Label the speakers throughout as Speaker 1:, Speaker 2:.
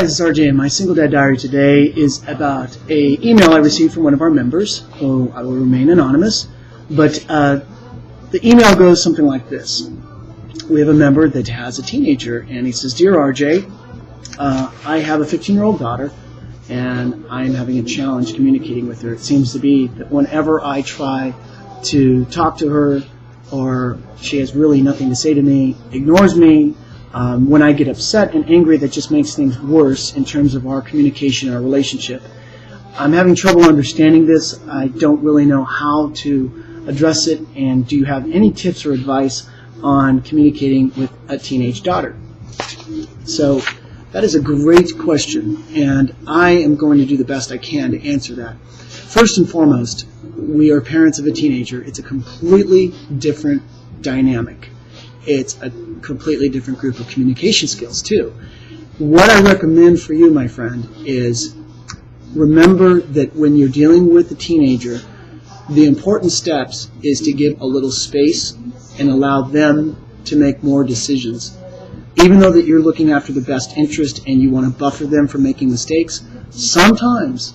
Speaker 1: Hi, this is RJ, and my single dad diary today is about a email I received from one of our members, who I will remain anonymous, but the email goes something like this. We have a member that has a teenager, and he says, "Dear RJ, I have a 15-year-old daughter, and I'm having a challenge communicating with her. It seems to be that whenever I try to talk to her, or she has really nothing to say to me, ignores me. When I get upset and angry, that just makes things worse in terms of our communication and our relationship. I'm having trouble understanding this. I don't really know how to address it, and do you have any tips or advice on communicating with a teenage daughter?" So that is a great question, and I am going to do the best I can to answer that. First and foremost, we are parents of a teenager. It's a completely different dynamic. It's a completely different group of communication skills, too. What I recommend for you, my friend, is remember that when you're dealing with a teenager, the important steps is to give a little space and allow them to make more decisions. Even though that you're looking after the best interest and you want to buffer them from making mistakes, sometimes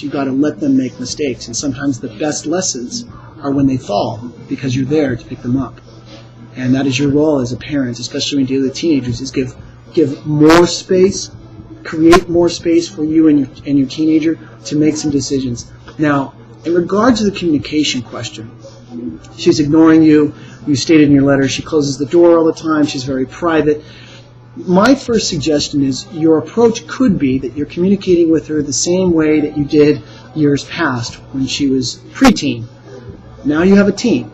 Speaker 1: you got to let them make mistakes, and sometimes the best lessons are when they fall, because you're there to pick them up. And that is your role as a parent, especially when you deal with teenagers, is give more space, create more space for you and your teenager to make some decisions. Now, in regard to the communication question, she's ignoring you. You stated in your letter she closes the door all the time. She's very private. My first suggestion is your approach could be that you're communicating with her the same way that you did years past when she was preteen. Now you have a teen,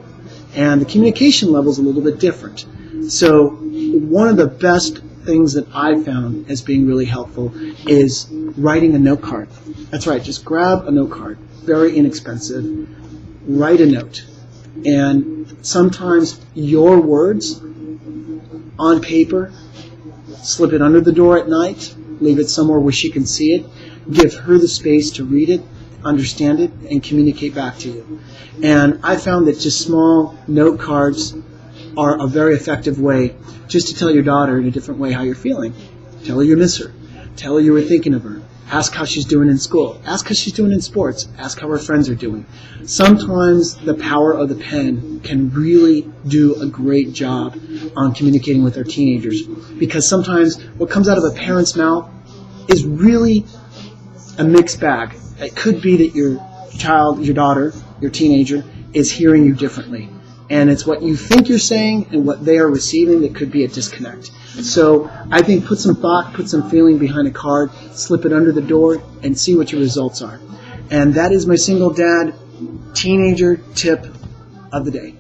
Speaker 1: and the communication level is a little bit different. So one of the best things that I found as being really helpful is writing a note card. That's right, just grab a note card, very inexpensive, write a note. And sometimes your words on paper, slip it under the door at night, leave it somewhere where she can see it, give her the space to read it, understand it, and communicate back to you. And I found that just small note cards are a very effective way just to tell your daughter in a different way how you're feeling. Tell her you miss her. Tell her you were thinking of her. Ask how she's doing in school. Ask how she's doing in sports. Ask how her friends are doing. Sometimes the power of the pen can really do a great job on communicating with our teenagers, because sometimes what comes out of a parent's mouth is really a mixed bag. It could be that your child, your daughter, your teenager is hearing you differently. And it's what you think you're saying and what they are receiving that could be a disconnect. So I think put some thought, put some feeling behind a card, slip it under the door, and see what your results are. And that is my single dad teenager tip of the day.